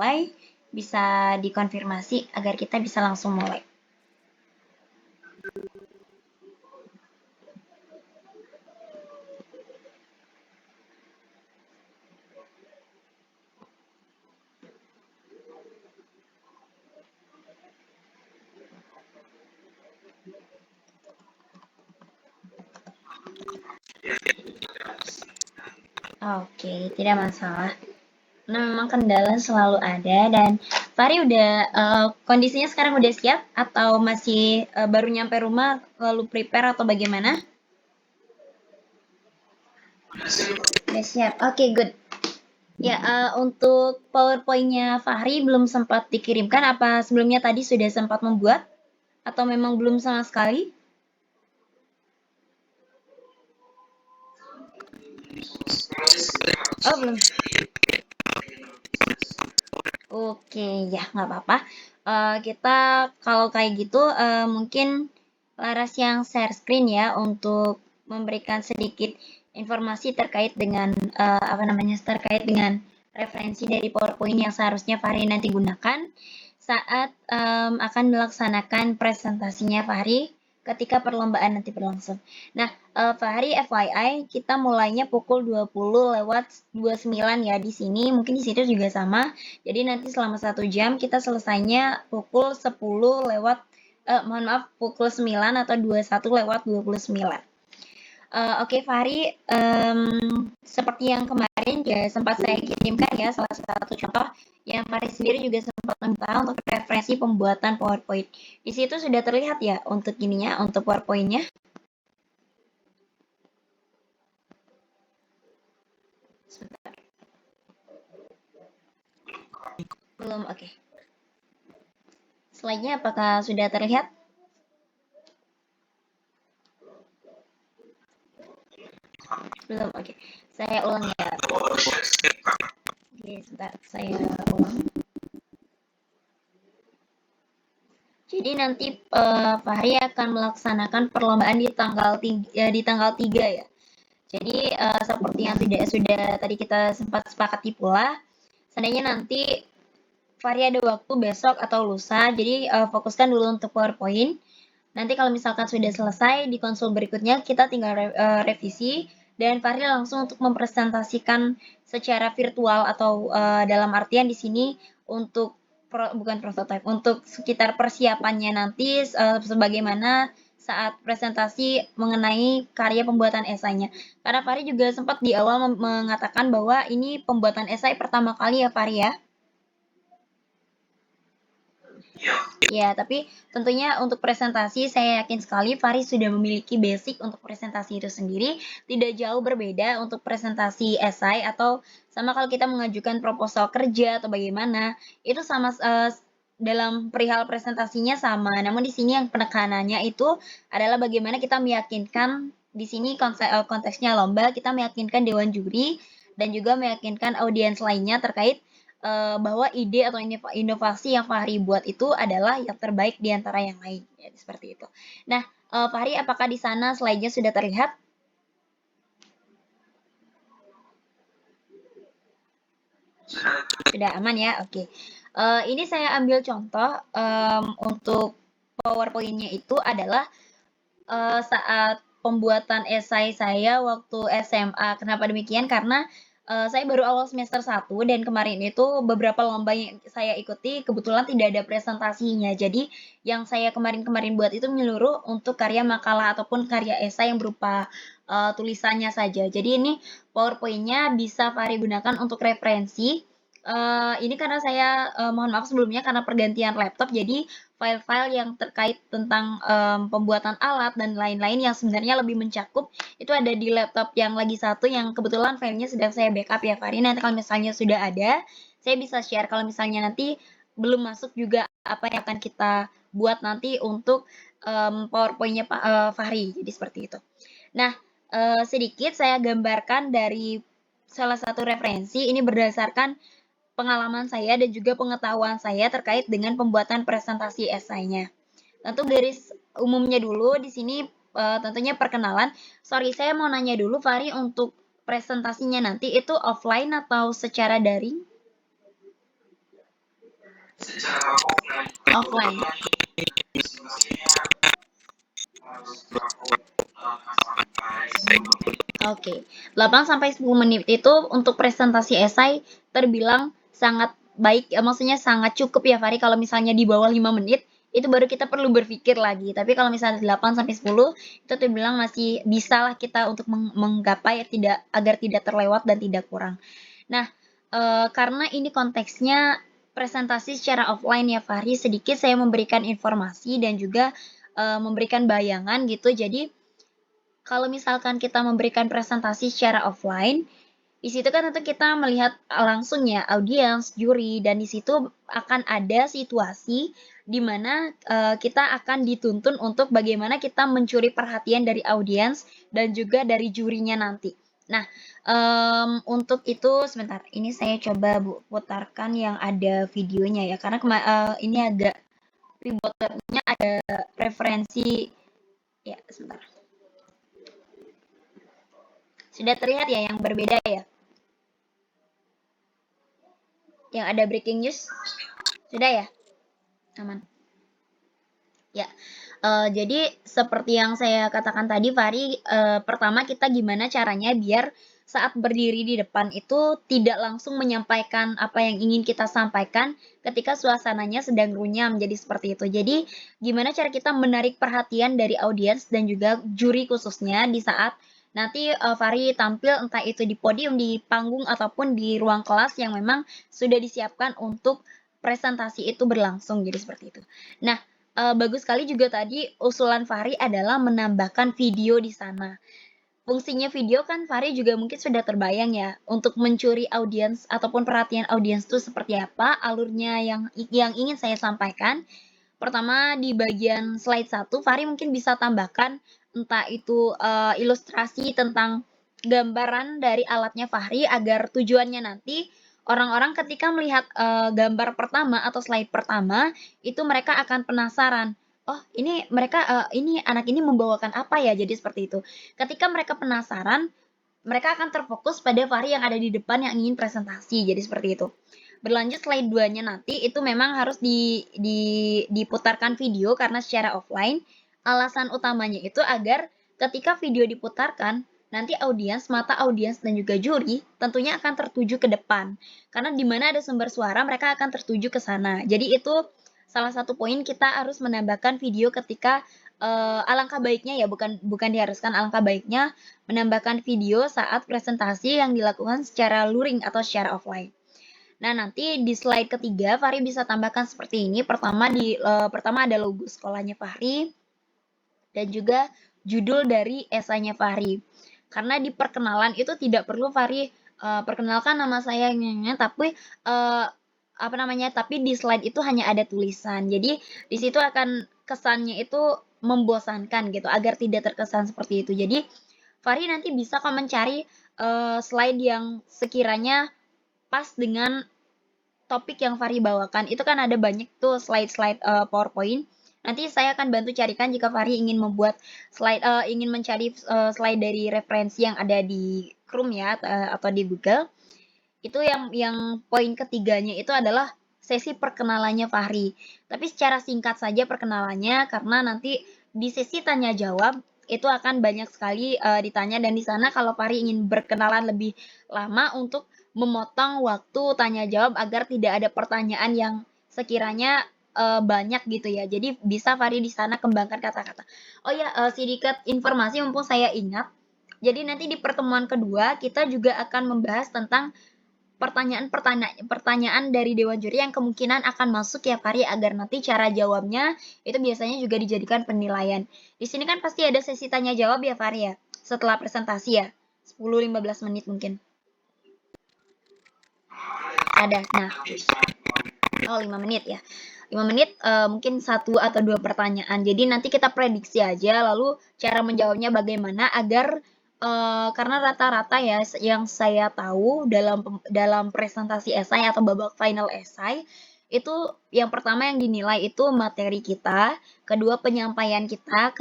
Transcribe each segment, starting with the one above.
mulai, bisa dikonfirmasi agar kita bisa langsung mulai. Oke, tidak masalah. Nah, memang kendala selalu ada dan Fahri udah kondisinya sekarang udah siap atau masih baru nyampe rumah lalu prepare atau bagaimana? Udah siap. Oke, good. Ya, untuk PowerPoint-nya Fahri belum sempat dikirimkan apa sebelumnya tadi sudah sempat membuat atau memang belum sama sekali? Oh, belum. Oke, ya nggak apa-apa. Kita kalau kayak gitu mungkin Laras yang share screen ya untuk memberikan sedikit informasi terkait dengan apa namanya terkait dengan referensi dari PowerPoint yang seharusnya Fahri nanti gunakan saat akan melaksanakan presentasinya Fahri ketika perlombaan nanti berlangsung. Nah, Fahri FYI kita mulainya pukul 20:29 ya di sini, mungkin di situ juga sama. Jadi nanti selama 1 jam kita selesainya pukul 9 atau 21:29. Oke Fahri, seperti yang kemarin ya sempat saya kirimkan ya salah satu contoh yang Fahri sendiri juga sempat minta untuk referensi pembuatan PowerPoint. Di situ sudah terlihat ya untuk ininya, untuk PowerPoint-nya. Sebentar. Belum, oke. Slide-nya apakah sudah terlihat? Belum, oke. Saya ulang ya. Oke, sebentar, saya ulang. Jadi nanti Fahri akan melaksanakan perlombaan di tanggal 3 ya. Jadi seperti yang sudah tadi kita sempat sepakati pula, seandainya nanti Fahri ada waktu besok atau lusa, jadi fokuskan dulu untuk PowerPoint. Nanti kalau misalkan sudah selesai di konsul berikutnya kita tinggal revisi dan Fahri langsung untuk mempresentasikan secara virtual atau dalam artian di sini untuk bukan prototype, untuk sekitar persiapannya nanti sebagaimana saat presentasi mengenai karya pembuatan esainya. Karena Fahri juga sempat di awal mengatakan bahwa ini pembuatan esai pertama kali ya Fahri ya. Ya, tapi tentunya untuk presentasi saya yakin sekali Fahri sudah memiliki basic untuk presentasi itu sendiri, tidak jauh berbeda untuk presentasi esai atau sama kalau kita mengajukan proposal kerja atau bagaimana, itu sama dalam perihal presentasinya sama. Namun di sini yang penekanannya itu adalah bagaimana kita meyakinkan di sini konteksnya lomba, kita meyakinkan dewan juri dan juga meyakinkan audiens lainnya terkait bahwa ide atau inovasi yang Fahri buat itu adalah yang terbaik di antara yang lain, ya, seperti itu. Nah, Fahri, apakah di sana slide-nya sudah terlihat? Sudah aman ya, oke. Ini saya ambil contoh untuk PowerPoint-nya itu adalah saat pembuatan esai saya waktu SMA. Kenapa demikian? Karena saya baru awal semester 1 dan kemarin itu beberapa lomba yang saya ikuti kebetulan tidak ada presentasinya. Jadi yang saya kemarin-kemarin buat itu menyeluruh untuk karya makalah ataupun karya esai yang berupa tulisannya saja. Jadi ini PowerPoint-nya bisa Fahri gunakan untuk referensi. Ini karena saya mohon maaf sebelumnya karena pergantian laptop, jadi file-file yang terkait tentang pembuatan alat dan lain-lain yang sebenarnya lebih mencakup itu ada di laptop yang lagi satu yang kebetulan filenya sedang saya backup ya Fahri. Nanti kalau misalnya sudah ada, saya bisa share. Kalau misalnya nanti belum masuk juga apa yang akan kita buat nanti untuk PowerPoint-nya Fahri. Jadi seperti itu. Nah, sedikit saya gambarkan dari salah satu referensi ini berdasarkan pengalaman saya dan juga pengetahuan saya terkait dengan pembuatan presentasi esainya. Tentu garis umumnya dulu di sini tentunya perkenalan. Sorry, saya mau nanya dulu Fahri untuk presentasinya nanti itu offline atau secara daring? offline. Oke, 8 sampai 10 menit itu untuk presentasi esai terbilang sangat baik, maksudnya sangat cukup ya Fari. Kalau misalnya di bawah 5 menit, itu baru kita perlu berpikir lagi. Tapi kalau misalnya 8 sampai 10, itu terbilang masih bisa lah kita untuk menggapai agar tidak terlewat dan tidak kurang. Nah, karena ini konteksnya presentasi secara offline ya Fahri, sedikit saya memberikan informasi dan juga memberikan bayangan gitu. Jadi kalau misalkan kita memberikan presentasi secara offline, di situ kan tentu kita melihat langsung ya audiens, juri, dan di situ akan ada situasi di mana kita akan dituntun untuk bagaimana kita mencuri perhatian dari audiens dan juga dari jurinya nanti. Nah, untuk itu sebentar, ini saya coba putarkan yang ada videonya ya, karena ini agak ribetnya ada referensi ya sebentar. Sudah terlihat ya yang berbeda ya? Yang ada breaking news? Sudah ya? Aman. Ya, jadi seperti yang saya katakan tadi, Fahri, pertama kita gimana caranya biar saat berdiri di depan itu tidak langsung menyampaikan apa yang ingin kita sampaikan ketika suasananya sedang runyam, jadi seperti itu. Jadi, gimana cara kita menarik perhatian dari audiens dan juga juri khususnya di saat nanti Fahri tampil entah itu di podium, di panggung, ataupun di ruang kelas yang memang sudah disiapkan untuk presentasi itu berlangsung, jadi seperti itu. Nah, bagus sekali juga tadi usulan Fahri adalah menambahkan video di sana. Fungsinya video kan Fahri juga mungkin sudah terbayang ya, untuk mencuri audiens ataupun perhatian audiens itu seperti apa, alurnya yang ingin saya sampaikan. Pertama di bagian slide 1, Fahri mungkin bisa tambahkan entah itu ilustrasi tentang gambaran dari alatnya Fahri agar tujuannya nanti orang-orang ketika melihat gambar pertama atau slide pertama itu mereka akan penasaran. Oh, ini mereka ini anak ini membawakan apa ya? Jadi seperti itu. Ketika mereka penasaran, mereka akan terfokus pada Fahri yang ada di depan yang ingin presentasi. Jadi seperti itu. Berlanjut slide 2-nya nanti itu memang harus diputarkan video karena secara offline. Alasan utamanya itu agar ketika video diputarkan, nanti mata audiens dan juga juri tentunya akan tertuju ke depan. Karena di mana ada sumber suara, mereka akan tertuju ke sana. Jadi itu salah satu poin kita harus menambahkan video ketika alangkah baiknya ya, bukan diharuskan, alangkah baiknya menambahkan video saat presentasi yang dilakukan secara luring atau secara offline. Nah, nanti di slide ketiga Fahri bisa tambahkan seperti ini. Pertama ada logo sekolahnya Fahri dan juga judul dari esainya Fahri. Karena di perkenalan itu tidak perlu Fahri perkenalkan nama saya tapi tapi di slide itu hanya ada tulisan. Jadi di situ akan kesannya itu membosankan gitu agar tidak terkesan seperti itu. Jadi Fahri nanti bisa kok mencari slide yang sekiranya pas dengan topik yang Fahri bawakan. Itu kan ada banyak tuh slide-slide PowerPoint. Nanti saya akan bantu carikan jika Fahri ingin membuat ingin mencari slide dari referensi yang ada di Chrome ya atau di Google. Itu yang poin ketiganya itu adalah sesi perkenalannya Fahri. Tapi secara singkat saja perkenalannya karena nanti di sesi tanya jawab itu akan banyak sekali ditanya dan di sana kalau Fahri ingin berkenalan lebih lama untuk memotong waktu tanya jawab agar tidak ada pertanyaan yang sekiranya banyak gitu ya. Jadi bisa Fahri di sana kembangkan kata-kata. Oh ya, sedikit informasi mumpung saya ingat. Jadi nanti di pertemuan kedua kita juga akan membahas tentang pertanyaan dari dewan juri yang kemungkinan akan masuk ya Fahri agar nanti cara jawabnya itu biasanya juga dijadikan penilaian. Di sini kan pasti ada sesi tanya jawab ya Fahri ya, setelah presentasi ya, 10-15 menit mungkin. Ada, nah, 5 menit ya. 5 menit mungkin 1 atau 2 pertanyaan. Jadi nanti kita prediksi aja lalu cara menjawabnya bagaimana agar karena rata-rata ya yang saya tahu dalam presentasi esai atau babak final esai itu yang pertama yang dinilai itu materi kita, kedua penyampaian kita,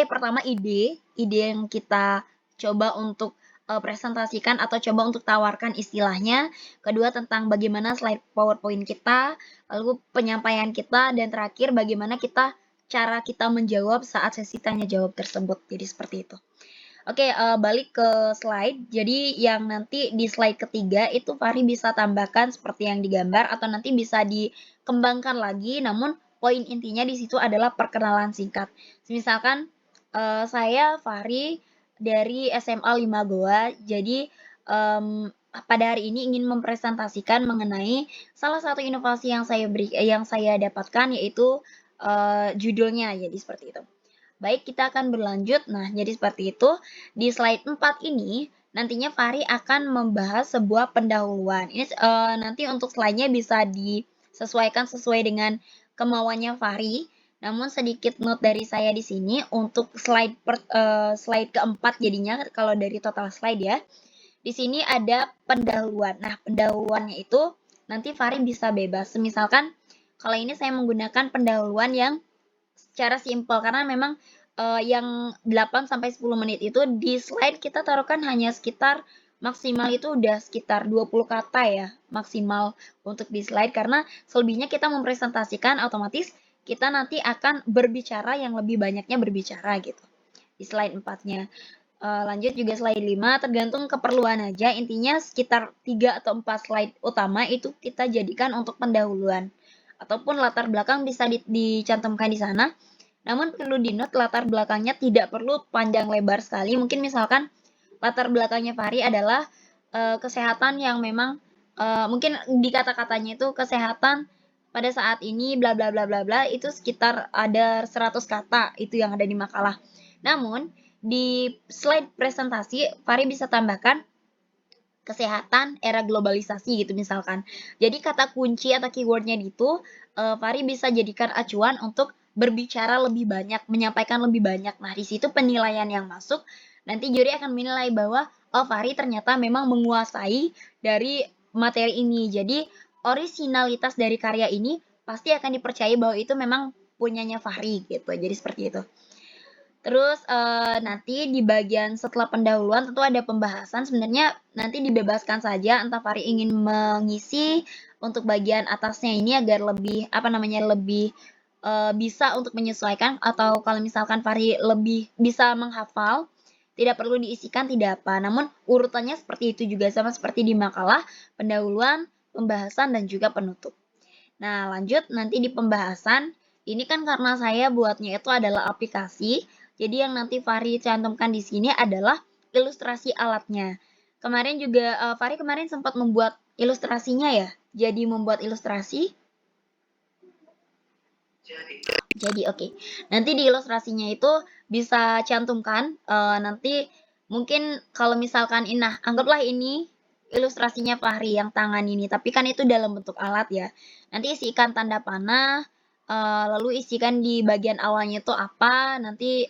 pertama ide yang kita coba untuk presentasikan atau coba untuk tawarkan istilahnya. Kedua tentang bagaimana slide PowerPoint kita, lalu penyampaian kita, dan terakhir bagaimana cara kita menjawab saat sesi tanya jawab tersebut. Jadi seperti itu. Oke, balik ke slide. Jadi yang nanti di slide ketiga itu Fahri bisa tambahkan seperti yang digambar atau nanti bisa dikembangkan lagi, namun poin intinya di situ adalah perkenalan singkat. Misalkan saya Fahri dari SMA 5 Goa, jadi pada hari ini ingin mempresentasikan mengenai salah satu inovasi yang saya dapatkan, yaitu judulnya, jadi seperti itu. Baik, kita akan berlanjut. Nah, jadi seperti itu. Di slide 4 ini, nantinya Fahri akan membahas sebuah pendahuluan. Ini nanti untuk slide-nya bisa disesuaikan sesuai dengan kemauannya Fahri. Namun sedikit note dari saya di sini untuk slide keempat jadinya kalau dari total slide ya. Di sini ada pendahuluan. Nah, pendahuluannya itu nanti Fahri bisa bebas. Misalkan kalau ini saya menggunakan pendahuluan yang secara simpel karena memang yang 8 sampai 10 menit itu di slide kita taruhkan hanya sekitar maksimal itu udah sekitar 20 kata ya maksimal untuk di slide, karena selebihnya kita mempresentasikan otomatis kita nanti akan berbicara yang lebih banyaknya berbicara gitu di slide 4-nya. Lanjut juga slide 5, tergantung keperluan aja, intinya sekitar 3 atau 4 slide utama itu kita jadikan untuk pendahuluan ataupun latar belakang bisa dicantumkan di sana. Namun perlu di-note latar belakangnya tidak perlu panjang lebar sekali. Mungkin misalkan latar belakangnya Fahri adalah kesehatan yang memang mungkin di kata-katanya itu kesehatan pada saat ini bla bla bla bla bla, itu sekitar ada 100 kata itu yang ada di makalah. Namun di slide presentasi Fahri bisa tambahkan kesehatan era globalisasi gitu misalkan. Jadi kata kunci atau keywordnya itu Fahri bisa jadikan acuan untuk berbicara lebih banyak, menyampaikan lebih banyak. Nah, di situ penilaian yang masuk, nanti juri akan menilai bahwa oh Fahri ternyata memang menguasai dari materi ini. Jadi orisinalitas dari karya ini pasti akan dipercaya bahwa itu memang punyanya Fahri gitu. Jadi seperti itu. Terus nanti di bagian setelah pendahuluan tentu ada pembahasan, sebenarnya nanti dibebaskan saja entah Fahri ingin mengisi untuk bagian atasnya ini agar lebih, lebih bisa untuk menyesuaikan, atau kalau misalkan Fahri lebih bisa menghafal, tidak perlu diisikan tidak apa, namun urutannya seperti itu juga sama seperti di makalah, pendahuluan, pembahasan, dan juga penutup. Nah lanjut nanti di pembahasan, ini kan karena saya buatnya itu adalah aplikasi, jadi yang nanti Fahri cantumkan di sini adalah ilustrasi alatnya. Kemarin juga Fahri kemarin sempat membuat ilustrasinya ya. Jadi membuat ilustrasi. Jadi oke. Nanti di ilustrasinya itu bisa cantumkan nanti mungkin kalau misalkan anggaplah ini ilustrasinya Fahri yang tangan ini, tapi kan itu dalam bentuk alat ya. Nanti isikan tanda panah, lalu isikan di bagian awalnya itu apa, nanti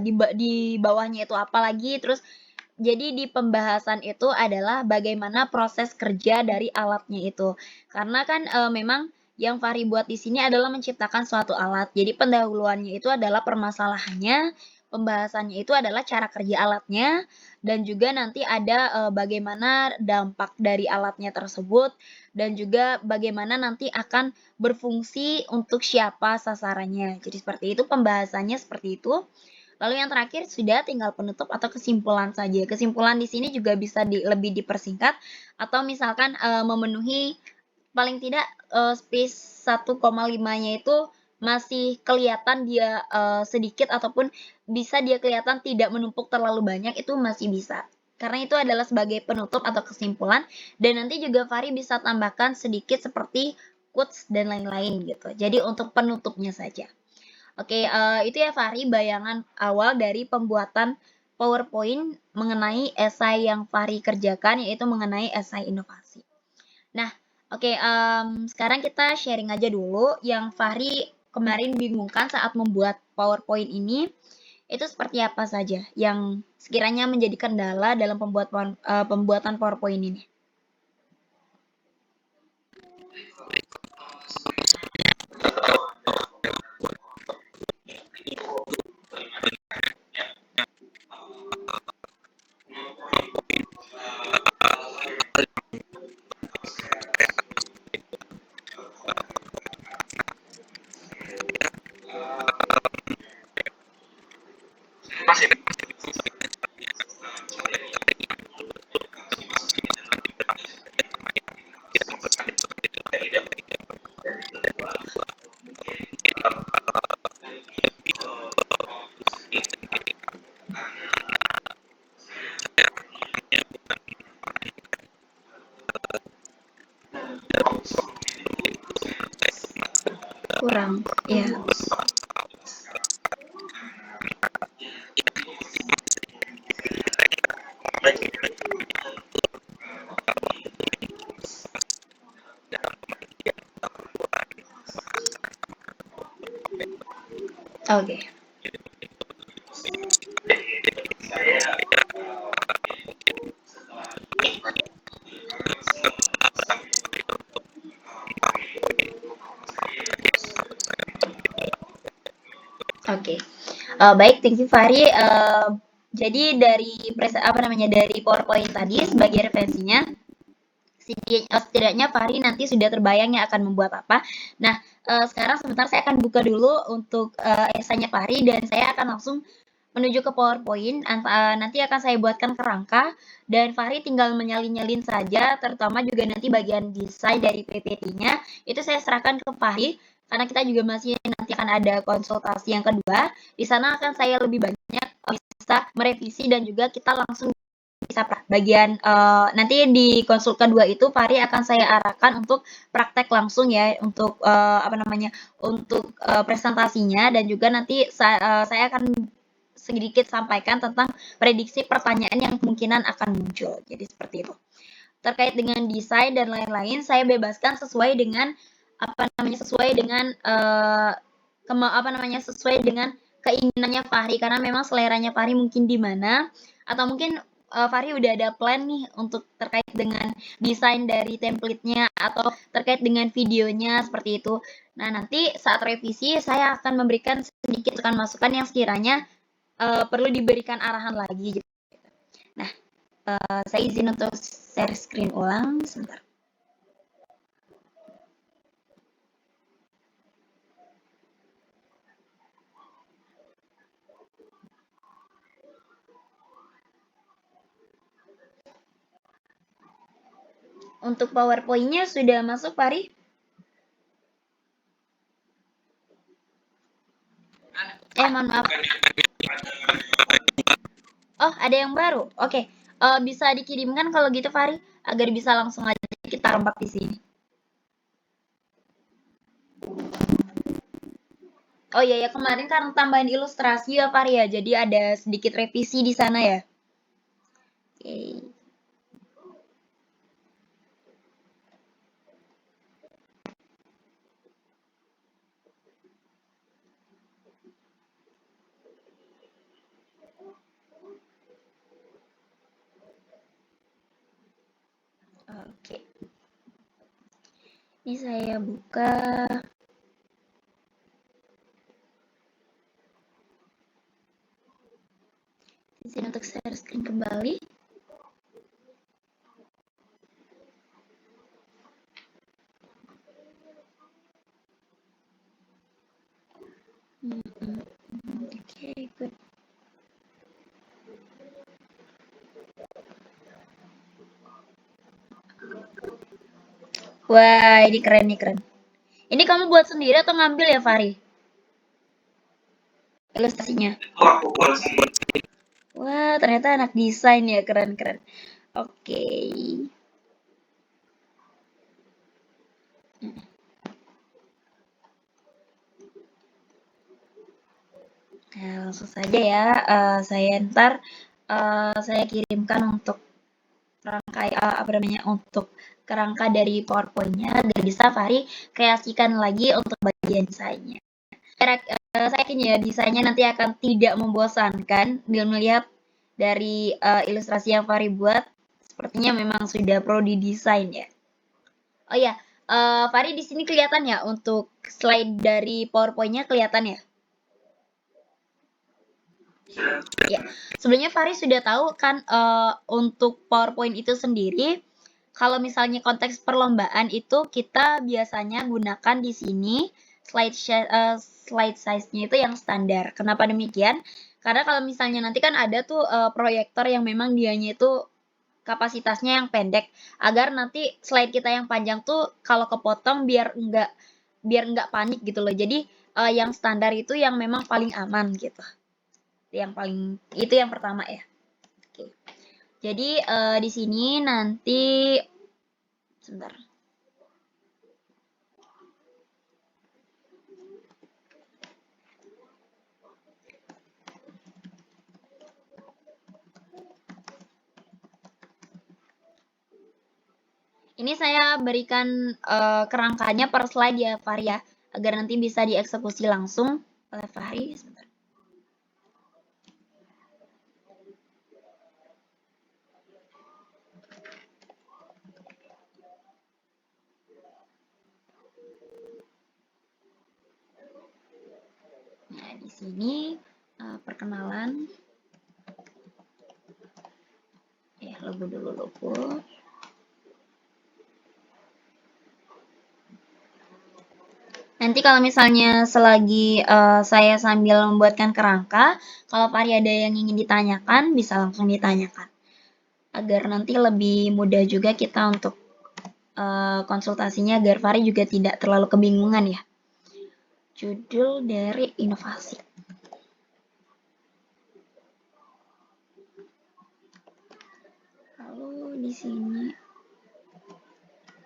di bawahnya itu apa lagi, terus jadi di pembahasan itu adalah bagaimana proses kerja dari alatnya itu. Karena kan memang yang Fahri buat di sini adalah menciptakan suatu alat. Jadi pendahuluannya itu adalah permasalahannya, pembahasannya itu adalah cara kerja alatnya, dan juga nanti ada bagaimana dampak dari alatnya tersebut, dan juga bagaimana nanti akan berfungsi untuk siapa sasarannya. Jadi seperti itu pembahasannya seperti itu. Lalu yang terakhir sudah tinggal penutup atau kesimpulan saja. Kesimpulan di sini juga bisa lebih dipersingkat atau misalkan memenuhi paling tidak space 1,5-nya itu masih kelihatan dia sedikit ataupun bisa dia kelihatan tidak menumpuk terlalu banyak, itu masih bisa. Karena itu adalah sebagai penutup atau kesimpulan, dan nanti juga Fahri bisa tambahkan sedikit seperti quotes dan lain-lain gitu. Jadi untuk penutupnya saja. Oke, itu ya Fahri bayangan awal dari pembuatan PowerPoint mengenai esai yang Fahri kerjakan, yaitu mengenai esai inovasi. Nah, oke, sekarang kita sharing aja dulu yang Fahri kemarin bingungkan saat membuat PowerPoint ini, itu seperti apa saja yang sekiranya menjadi kendala dalam pembuatan PowerPoint ini. kurang. Ya. Oke. Oke. Baik, thank you Fahri. Jadi dari apa namanya dari PowerPoint tadi sebagai referensinya, setidaknya Fahri nanti sudah terbayang ya akan membuat apa. Nah, sekarang sebentar saya akan buka dulu untuk esainya Fahri dan saya akan langsung menuju ke PowerPoint. Nanti akan saya buatkan kerangka dan Fahri tinggal menyalin-nyalin saja, terutama juga nanti bagian desain dari PPT-nya itu saya serahkan ke Fahri karena kita juga masih nanti akan ada konsultasi yang kedua. Di sana akan saya lebih banyak bisa merevisi dan juga kita langsung bisa bagian nanti di konsul kedua itu Fahri akan saya arahkan untuk praktek langsung ya untuk apa namanya untuk presentasinya dan juga nanti saya akan sedikit sampaikan tentang prediksi pertanyaan yang kemungkinan akan muncul. Jadi seperti itu. Terkait dengan desain dan lain-lain, saya bebaskan sesuai dengan apa namanya sesuai dengan apa namanya sesuai dengan keinginannya Fahri karena memang seleranya Fahri mungkin di mana atau mungkin Fahri udah ada plan nih untuk terkait dengan desain dari template-nya atau terkait dengan videonya seperti itu. Nah, nanti saat revisi saya akan memberikan sedikit masukan yang sekiranya perlu diberikan arahan lagi. Nah, saya izin untuk share screen ulang sebentar. Untuk PowerPoint-nya sudah masuk, Fahri? Mohon maaf. Oh, ada yang baru. Oke. Bisa dikirimkan kalau gitu, Fahri, agar bisa langsung aja kita rempak di sini. Oh iya ya, kemarin kan tambahin ilustrasi ya, Fahri ya. Jadi ada sedikit revisi di sana ya. Oke. Oke. Ini saya buka. Izin untuk share screen kembali. Oke, good. Wah, ini keren nih, keren. Ini kamu buat sendiri atau ngambil ya, Fahri? Ilustrasinya. Wah, ternyata anak desain ya, keren-keren. Oke. Nah, langsung saja ya, saya ntar saya kirimkan untuk rangkai apa namanya untuk kerangka dari PowerPoint-nya agar bisa Fahri kreasikan lagi untuk bagian desainnya. Saya yakin ya desainnya nanti akan tidak membosankan dengan melihat dari ilustrasi yang Fahri buat. Sepertinya memang sudah pro di desain ya. Oh ya, Fahri di sini kelihatan ya untuk slide dari PowerPoint-nya kelihatan ya? Ya, sebenarnya Fahri sudah tahu kan untuk PowerPoint itu sendiri, kalau misalnya konteks perlombaan itu kita biasanya gunakan di sini slide size-nya itu yang standar. Kenapa demikian? Karena kalau misalnya nanti kan ada tuh proyektor yang memang dianya itu kapasitasnya yang pendek, agar nanti slide kita yang panjang tuh kalau kepotong biar enggak panik gitu loh. Jadi yang standar itu yang memang paling aman gitu. Yang paling itu yang pertama ya. Oke. Jadi di sini nanti sebentar. Ini saya berikan kerangkanya per slide ya, Fahri ya, agar nanti bisa dieksekusi langsung oleh Fahri. Sebentar. Nah, di sini perkenalan. Logo dulu logo. Nanti kalau misalnya selagi saya sambil membuatkan kerangka, kalau Fahri ada yang ingin ditanyakan, bisa langsung ditanyakan. Agar nanti lebih mudah juga kita untuk konsultasinya, agar Fahri juga tidak terlalu kebingungan ya. Judul dari inovasi. Lalu di sini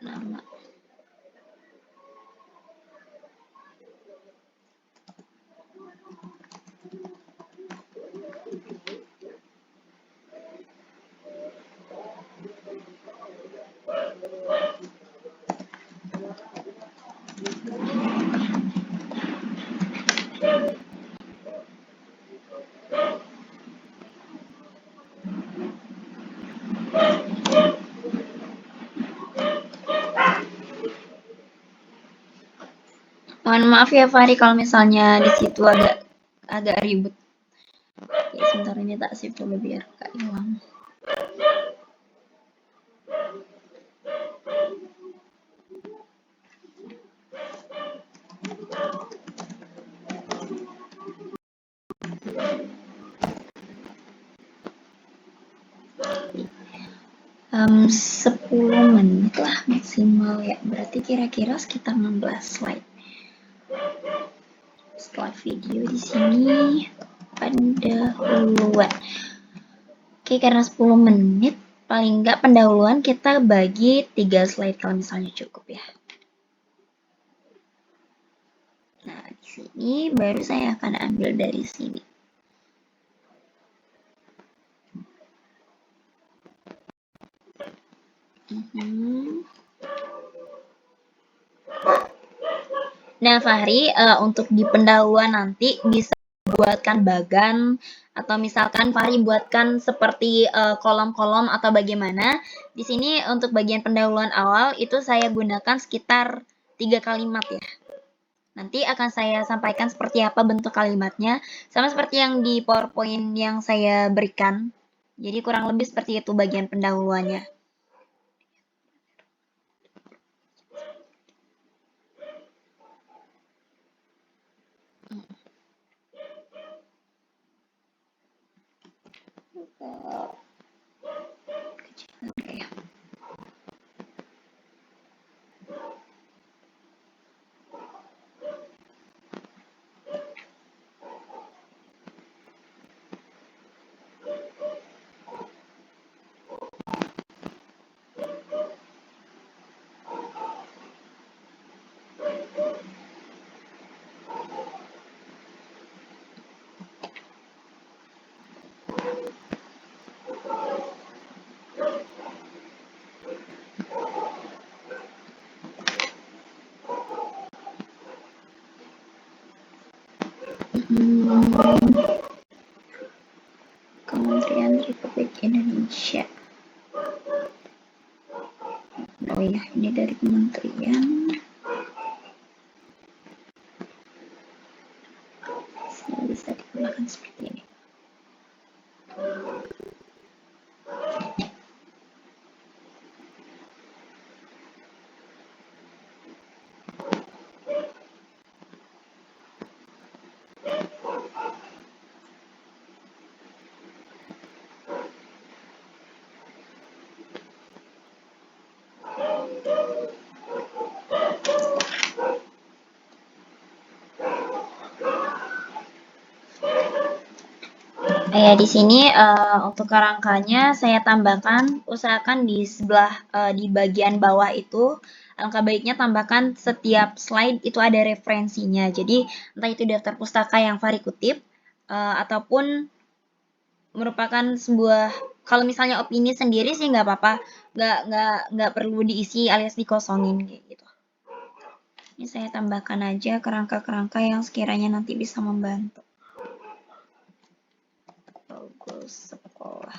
nama. Mohon maaf ya Fahri kalau misalnya di situ agak ribet. Oke, sebentar ini tak save dulu biar gak hilang. Um, 10 menit lah maksimal ya, berarti kira-kira sekitar 16 slide. Setelah video di sini pendahuluan. Oke, karena 10 menit, paling nggak pendahuluan kita bagi 3 slide kalau misalnya cukup ya. Nah, di sini baru saya akan ambil dari sini. Nah, Fahri, untuk di pendahuluan nanti bisa buatkan bagan atau misalkan Fahri buatkan seperti kolom-kolom atau bagaimana. Di sini untuk bagian pendahuluan awal itu saya gunakan sekitar 3 kalimat ya. Nanti akan saya sampaikan seperti apa bentuk kalimatnya, sama seperti yang di PowerPoint yang saya berikan. Jadi kurang lebih seperti itu bagian pendahuluannya. Kementerian Republik Indonesia. Oh ya, ini dari kementerian. Bisa digunakan seperti ini. Di sini untuk kerangkanya saya tambahkan, usahakan di sebelah di bagian bawah itu alangkah baiknya tambahkan setiap slide itu ada referensinya. Jadi entah itu daftar pustaka yang Fahri kutip ataupun merupakan sebuah, kalau misalnya opini sendiri sih nggak apa-apa, nggak perlu diisi alias dikosongin kayak gitu. Ini saya tambahkan aja kerangka-kerangka yang sekiranya nanti bisa membantu. Logo sekolah.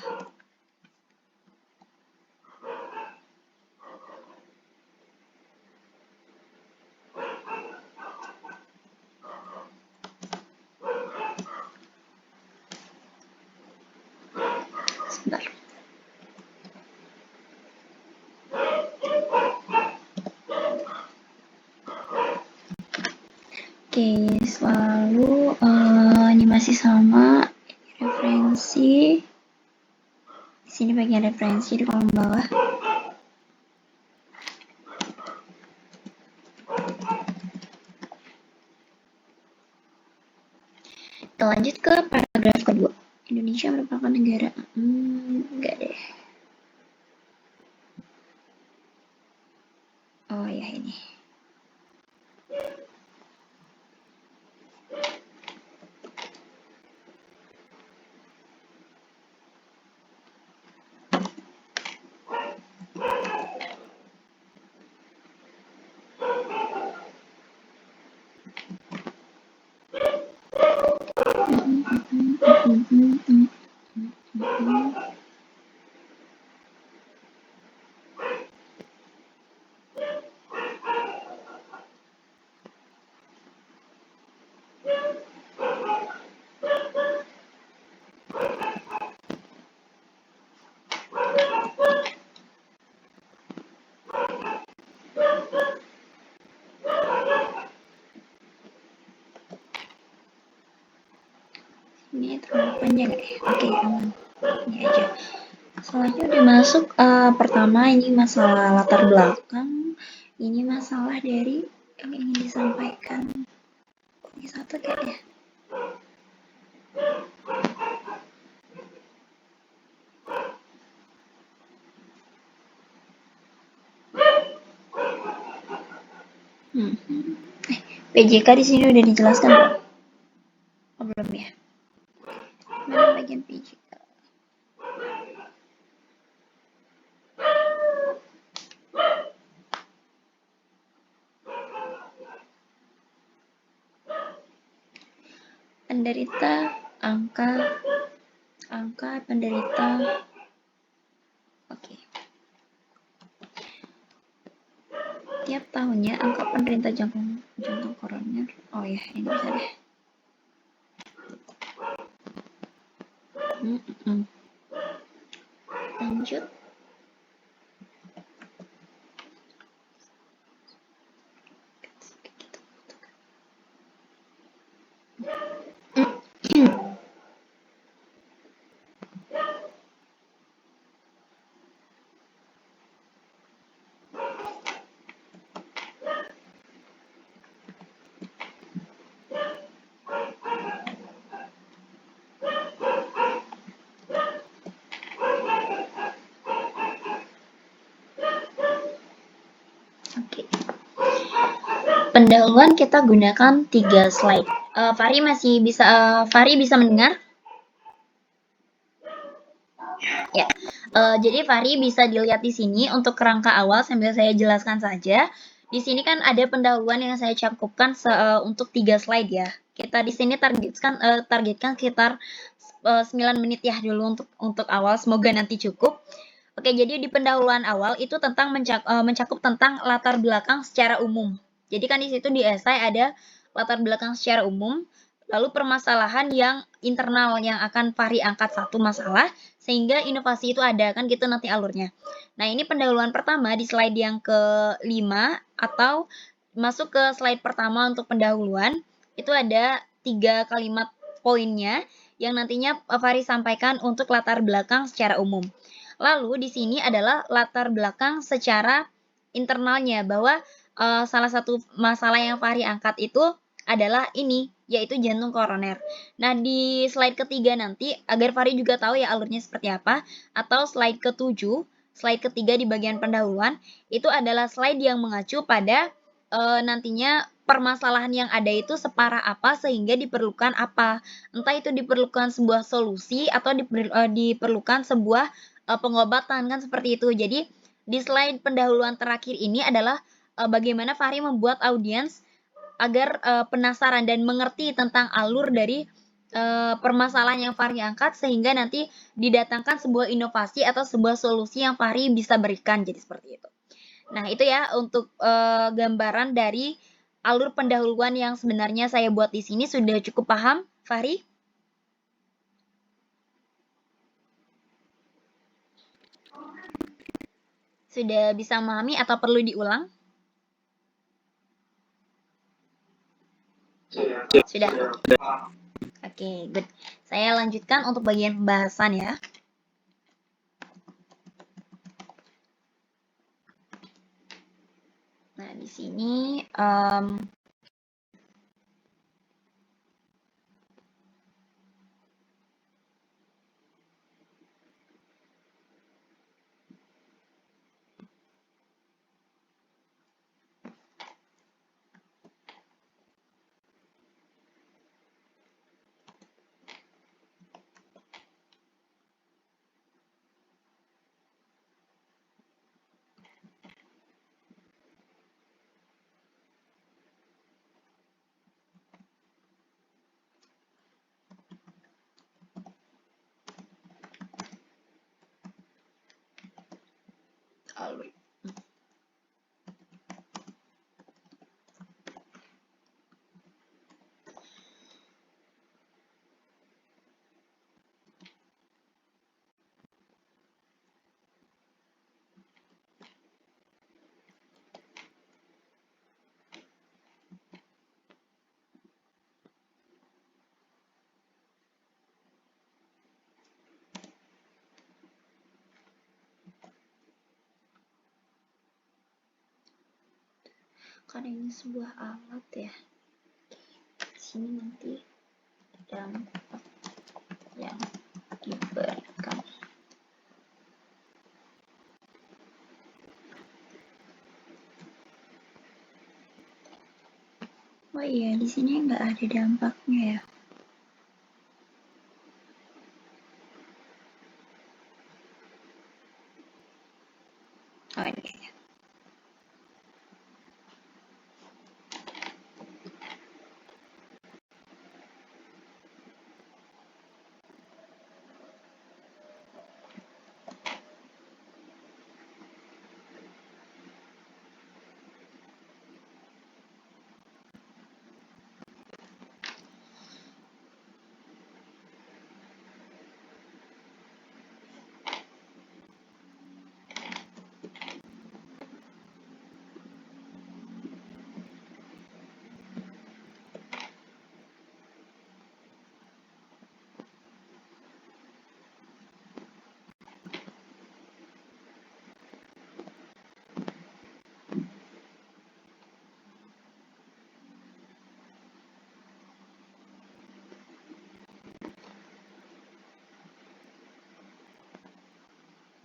Sebentar. Oke, selalu ini masih sama referensi. Di sini bagian referensi di kolom bawah. Kita lanjut ke paragraf kedua. Indonesia merupakan negara. Enggak deh. Oh ya ini. Ini terlalu panjang ya? Oke, aman. Ini aja. Selanjutnya udah masuk pertama ini masalah latar belakang. Ini masalah dari yang ingin disampaikan. Ini satu kayaknya. PJK di sini udah dijelaskan belum? Oh, belum ya? Mana bagian PJK? Penderita, angka penderita. Oke. Tiap tahunnya angka penderita jantung koroner. Oh ya, ini bisa deh. Lanjut. Oke. Pendahuluan kita gunakan 3 slide. Fahri masih bisa Fahri bisa mendengar? Ya. Jadi Fahri bisa dilihat di sini untuk kerangka awal sambil saya jelaskan saja. Di sini kan ada pendahuluan yang saya cangkupkan untuk 3 slide ya. Kita di sini targetkan sekitar 9 menit ya dulu untuk awal, semoga nanti cukup. Oke, jadi di pendahuluan awal itu tentang mencakup tentang latar belakang secara umum. Jadi kan di situ di esai ada latar belakang secara umum, lalu permasalahan yang internal yang akan Fahri angkat satu masalah, sehingga inovasi itu ada, kan gitu nanti alurnya. Nah, ini pendahuluan pertama di slide yang ke-5, atau masuk ke slide pertama untuk pendahuluan, itu ada 3 kalimat poinnya, yang nantinya Fahri sampaikan untuk latar belakang secara umum. Lalu di sini adalah latar belakang secara internalnya, bahwa salah satu masalah yang Fahri angkat itu adalah ini, yaitu jantung koroner. Nah, di slide ketiga nanti, agar Fahri juga tahu ya alurnya seperti apa, atau slide ke-7, slide ketiga di bagian pendahuluan, itu adalah slide yang mengacu pada nantinya permasalahan yang ada itu separah apa sehingga diperlukan apa. Entah itu diperlukan sebuah solusi atau diperlukan sebuah, pengobatan, kan seperti itu. Jadi, di slide pendahuluan terakhir ini adalah, bagaimana Fahri membuat audiens agar, penasaran dan mengerti tentang alur dari, permasalahan yang Fahri angkat sehingga nanti didatangkan sebuah inovasi atau sebuah solusi yang Fahri bisa berikan, jadi seperti itu. Nah, itu ya untuk, gambaran dari alur pendahuluan yang sebenarnya saya buat di sini. Sudah cukup paham, Fahri? Sudah bisa memahami atau perlu diulang? Sudah? Oke, good. Saya lanjutkan untuk bagian pembahasan ya. Nah, di sini, alur. Karena ini sebuah alat ya. Di sini nanti dampak yang diberikan. Oh iya, di sini nggak ada dampaknya ya. Oh ini.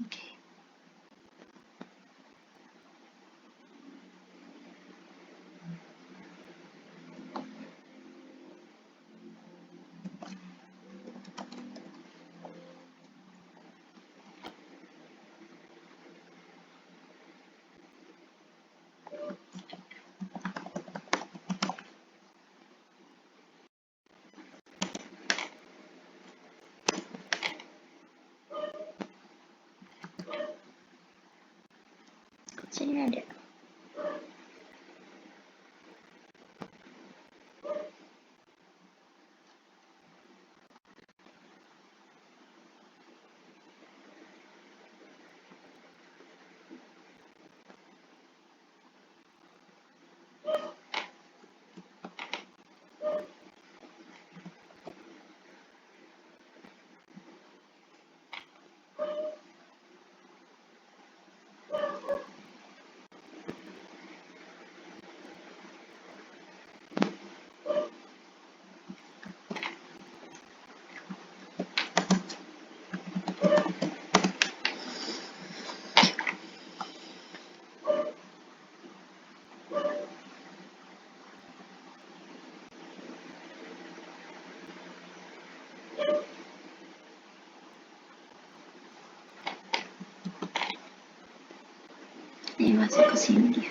Oke. Sini ada. masuk ke sini dia.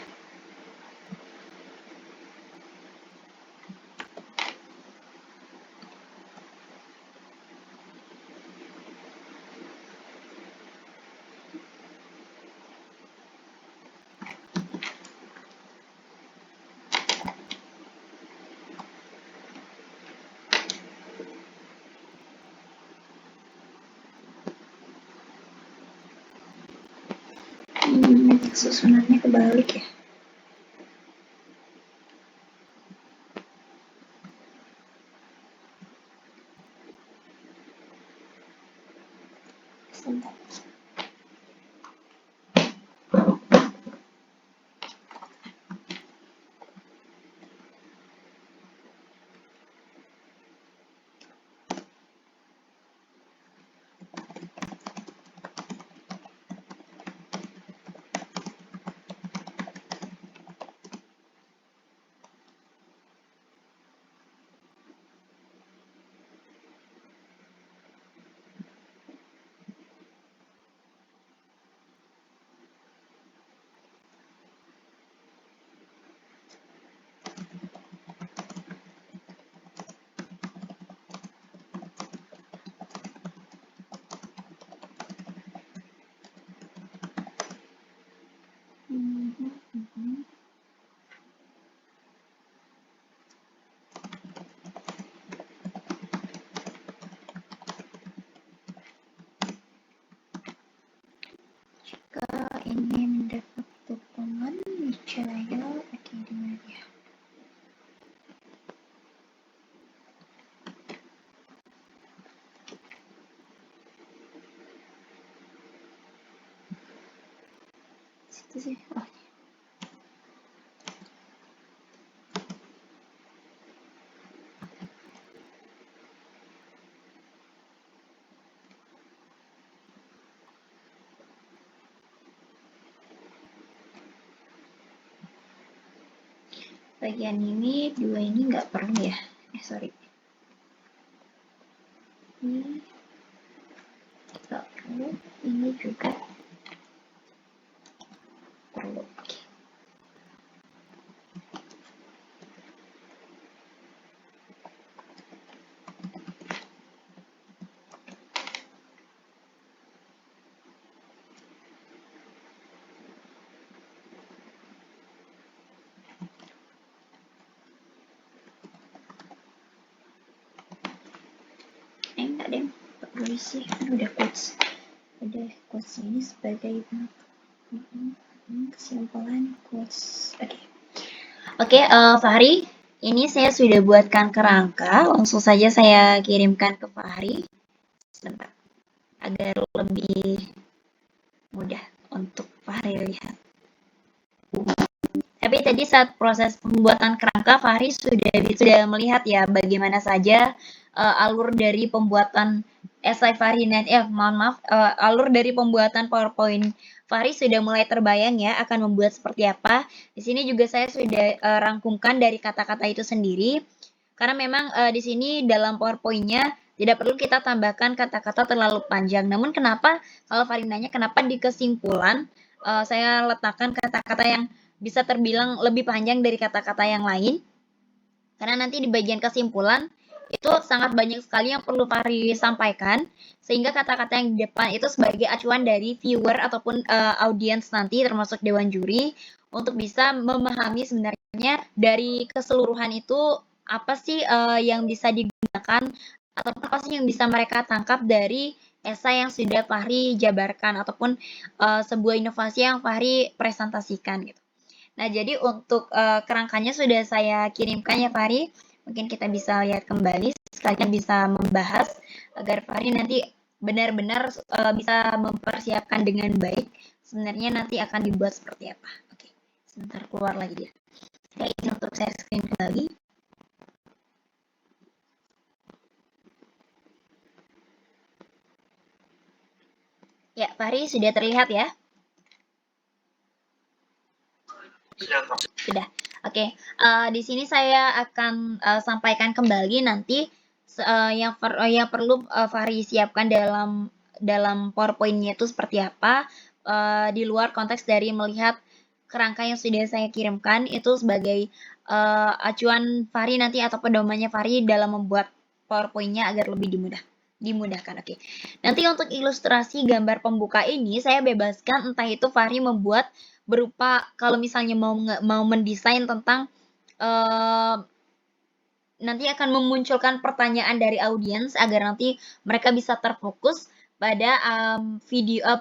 Susunannya kebalik ya. Sebentar. Jika ini mendapat dukungan niscaya akhirnya ya. Situ sih. Oh. Bagian ini, dua ini nggak perlu ya. Sorry. Ini nggak perlu, ini juga perlu. Oke. Enggak deh, perlu sih, kan udah quotes ini sebagai kesimpulan quotes. Oke, Fahri, ini saya sudah buatkan kerangka, langsung saja saya kirimkan ke Fahri. Sebentar, agar lebih mudah untuk Fahri lihat. Tapi tadi saat proses pembuatan kerangka, Fahri sudah melihat ya bagaimana saja alur dari pembuatan esai Fahri alur dari pembuatan PowerPoint Fahri sudah mulai terbayang ya akan membuat seperti apa. Di sini juga saya sudah rangkumkan dari kata-kata itu sendiri. Karena memang di sini dalam PowerPoint-nya tidak perlu kita tambahkan kata-kata terlalu panjang. Namun kenapa kalau Fahri nanya kenapa di kesimpulan saya letakkan kata-kata yang bisa terbilang lebih panjang dari kata-kata yang lain, karena nanti di bagian kesimpulan itu sangat banyak sekali yang perlu Fahri sampaikan, sehingga kata-kata yang di depan itu sebagai acuan dari viewer ataupun audiens nanti termasuk dewan juri untuk bisa memahami sebenarnya dari keseluruhan itu apa sih yang bisa digunakan atau apa sih yang bisa mereka tangkap dari esai yang sudah Fahri jabarkan ataupun sebuah inovasi yang Fahri presentasikan gitu. Nah, jadi untuk kerangkanya sudah saya kirimkan ya Fahri. Mungkin kita bisa lihat kembali, sekalian bisa membahas agar Fahri nanti benar-benar bisa mempersiapkan dengan baik. Sebenarnya nanti akan dibuat seperti apa. Oke, sebentar keluar lagi dia. Ya, ini untuk saya screen kembali. Ya, Fahri sudah terlihat ya? Sudah. Oke, di sini saya akan sampaikan kembali nanti yang perlu Fahri siapkan dalam PowerPoint-nya itu seperti apa di luar konteks dari melihat kerangka yang sudah saya kirimkan itu sebagai acuan Fahri nanti atau pedomannya Fahri dalam membuat PowerPoint-nya agar lebih dimudahkan. Oke. Nanti untuk ilustrasi gambar pembuka ini saya bebaskan, entah itu Fahri membuat berupa kalau misalnya mau mendesain tentang nanti akan memunculkan pertanyaan dari audiens agar nanti mereka bisa terfokus pada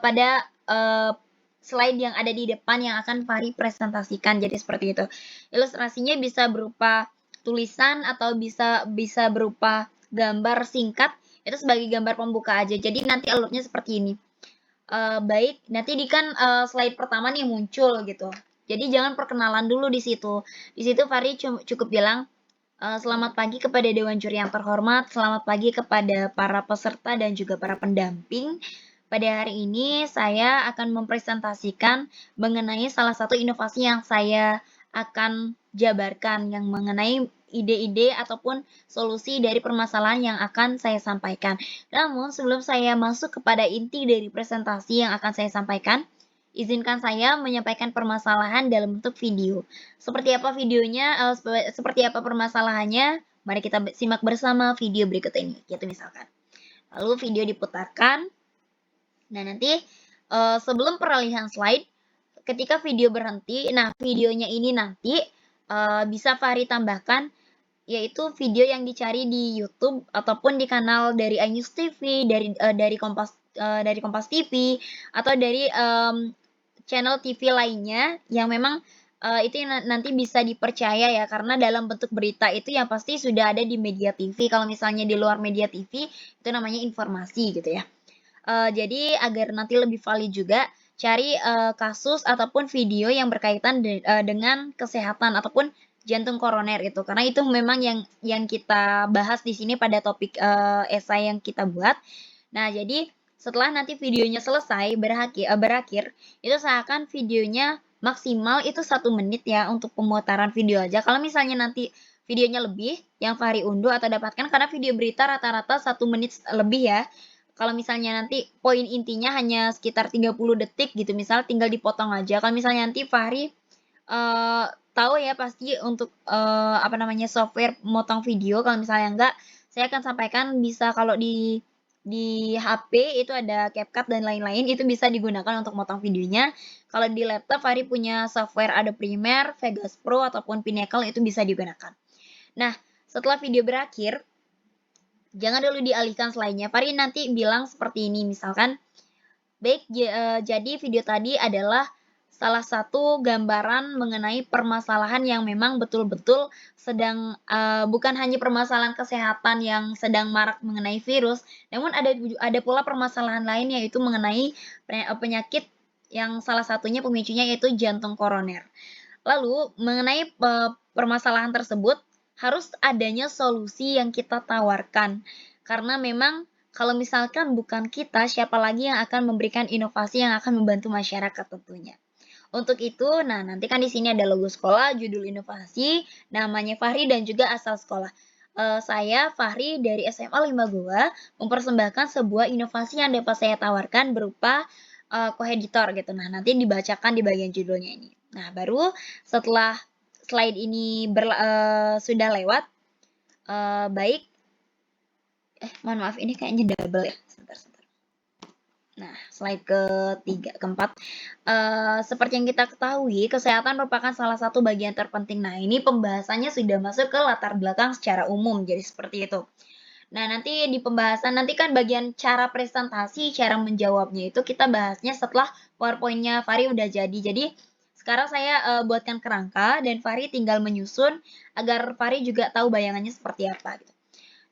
pada slide yang ada di depan yang akan Fahri presentasikan. Jadi seperti itu. Ilustrasinya bisa berupa tulisan atau bisa berupa gambar singkat. Itu sebagai gambar pembuka aja. Jadi nanti alurnya seperti ini. Baik, nanti di kan slide pertama nih muncul gitu. Jadi jangan perkenalan dulu di situ. Di situ Fahri cukup bilang selamat pagi kepada Dewan Juri yang terhormat, selamat pagi kepada para peserta dan juga para pendamping. Pada hari ini saya akan mempresentasikan mengenai salah satu inovasi yang saya akan jabarkan yang mengenai ide-ide ataupun solusi dari permasalahan yang akan saya sampaikan. Namun sebelum saya masuk kepada inti dari presentasi yang akan saya sampaikan, izinkan saya menyampaikan permasalahan dalam bentuk video. Seperti apa videonya, seperti apa permasalahannya, mari kita simak bersama video berikut ini, gitu misalkan. Lalu video diputarkan. Nah, nanti sebelum peralihan slide, ketika video berhenti, nah videonya ini nanti bisa Fahri tambahkan, yaitu video yang dicari di YouTube ataupun di kanal dari iNews TV, dari Kompas TV, atau dari channel TV lainnya yang memang itu yang nanti bisa dipercaya ya, karena dalam bentuk berita itu yang pasti sudah ada di media TV. Kalau misalnya di luar media TV itu namanya informasi gitu ya. Jadi agar nanti lebih valid juga, cari kasus ataupun video yang berkaitan dengan kesehatan ataupun jantung koroner itu, karena itu memang yang kita bahas di sini pada topik esai yang kita buat. Nah, jadi setelah nanti videonya selesai berakhir, itu seakan videonya maksimal itu 1 menit ya untuk pemutaran video aja. Kalau misalnya nanti videonya lebih yang Fahri unduh atau dapatkan, karena video berita rata-rata 1 menit lebih ya. Kalau misalnya nanti poin intinya hanya sekitar 30 detik gitu, misal tinggal dipotong aja. Kalau misalnya nanti Fahri tahu ya pasti untuk software motong video. Kalau misalnya enggak, saya akan sampaikan bisa kalau di HP itu ada CapCut dan lain-lain, itu bisa digunakan untuk motong videonya. Kalau di laptop Fahri punya software Adobe Premiere, Vegas Pro ataupun Pinnacle itu bisa digunakan. Nah, setelah video berakhir, jangan dulu dialihkan slide-nya. Fahri nanti bilang seperti ini misalkan, baik, jadi video tadi adalah salah satu gambaran mengenai permasalahan yang memang betul-betul sedang bukan hanya permasalahan kesehatan yang sedang marak mengenai virus, namun ada pula permasalahan lain yaitu mengenai penyakit yang salah satunya pemicunya yaitu jantung koroner. Lalu mengenai permasalahan tersebut harus adanya solusi yang kita tawarkan, karena memang kalau misalkan bukan kita, siapa lagi yang akan memberikan inovasi yang akan membantu masyarakat tentunya. Untuk itu, nah nanti kan di sini ada logo sekolah, judul inovasi, namanya Fahri dan juga asal sekolah. Saya Fahri dari SMA 5 Goa mempersembahkan sebuah inovasi yang dapat saya tawarkan berupa koheditor gitu. Nah, nanti dibacakan di bagian judulnya ini. Nah, baru setelah slide ini sudah lewat, baik, mohon maaf ini kayaknya double ya, sebentar. Nah, slide keempat. Seperti yang kita ketahui, kesehatan merupakan salah satu bagian terpenting. Nah, ini pembahasannya sudah masuk ke latar belakang secara umum, jadi seperti itu. Nah, nanti di pembahasan, nanti kan bagian cara presentasi, cara menjawabnya itu kita bahasnya setelah PowerPoint-nya Fahri udah jadi. Jadi, sekarang saya buatkan kerangka dan Fahri tinggal menyusun agar Fahri juga tahu bayangannya seperti apa. Gitu.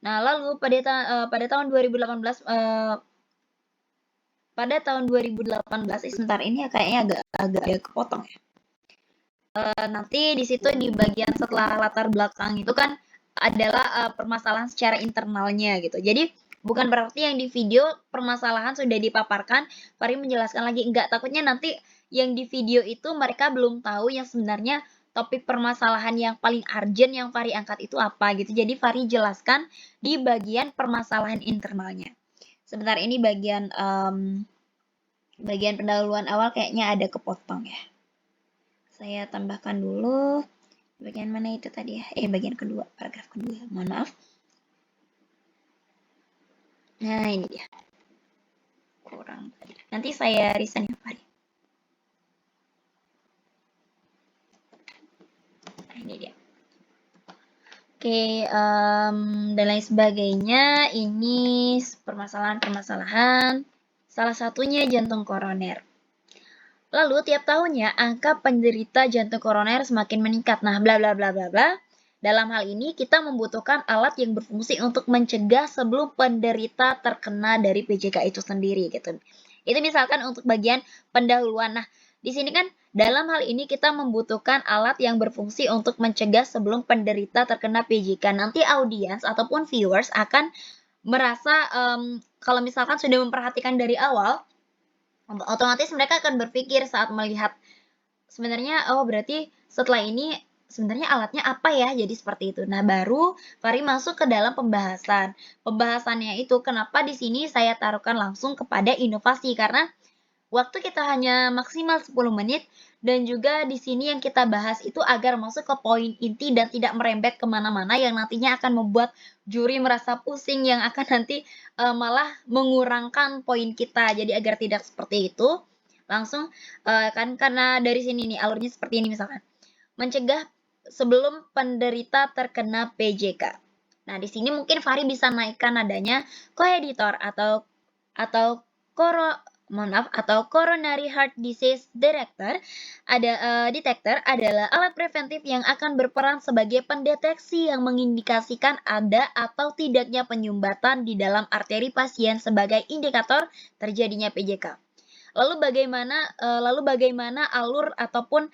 Nah, lalu pada tahun 2018, pada tahun 2018, sebentar ini ya kayaknya agak kepotong ya. Nanti di situ di bagian setelah latar belakang itu kan adalah permasalahan secara internalnya gitu. Jadi bukan berarti yang di video permasalahan sudah dipaparkan, Fahri menjelaskan lagi, enggak, takutnya nanti yang di video itu mereka belum tahu yang sebenarnya topik permasalahan yang paling urgent yang Fahri angkat itu apa gitu. Jadi Fahri jelaskan di bagian permasalahan internalnya. Sebentar ini bagian pendahuluan awal kayaknya ada kepotong ya. Saya tambahkan dulu. Bagian mana itu tadi ya? Bagian kedua, paragraf kedua. Mohon maaf. Nah, ini dia. Kurang tadi. Nanti saya resign ya, Pak. Nah, ini dia. Oke, dan lain sebagainya. Ini permasalahan-permasalahan. Salah satunya jantung koroner. Lalu tiap tahunnya angka penderita jantung koroner semakin meningkat. Nah, bla bla bla bla bla. Dalam hal ini kita membutuhkan alat yang berfungsi untuk mencegah sebelum penderita terkena dari PJK itu sendiri gitu. Itu misalkan untuk bagian pendahuluan. Nah, di sini kan dalam hal ini kita membutuhkan alat yang berfungsi untuk mencegah sebelum penderita terkena PJK. Nanti audiens ataupun viewers akan merasa kalau misalkan sudah memperhatikan dari awal, otomatis mereka akan berpikir saat melihat sebenarnya, oh berarti setelah ini sebenarnya alatnya apa ya? Jadi seperti itu. Nah, baru Fahri masuk ke dalam pembahasan. Pembahasannya itu kenapa di sini saya taruhkan langsung kepada inovasi karena waktu kita hanya maksimal 10 menit dan juga di sini yang kita bahas itu agar masuk ke poin inti dan tidak merembet kemana-mana yang nantinya akan membuat juri merasa pusing yang akan nanti malah mengurangkan poin kita. Jadi agar tidak seperti itu, langsung kan karena dari sini nih alurnya seperti ini misalkan. Mencegah sebelum penderita terkena PJK. Nah, di sini mungkin Fahri bisa naikkan nadanya koeditor atau koro mohon maaf atau coronary heart disease detector adalah alat preventif yang akan berperan sebagai pendeteksi yang mengindikasikan ada atau tidaknya penyumbatan di dalam arteri pasien sebagai indikator terjadinya PJK. Lalu bagaimana alur ataupun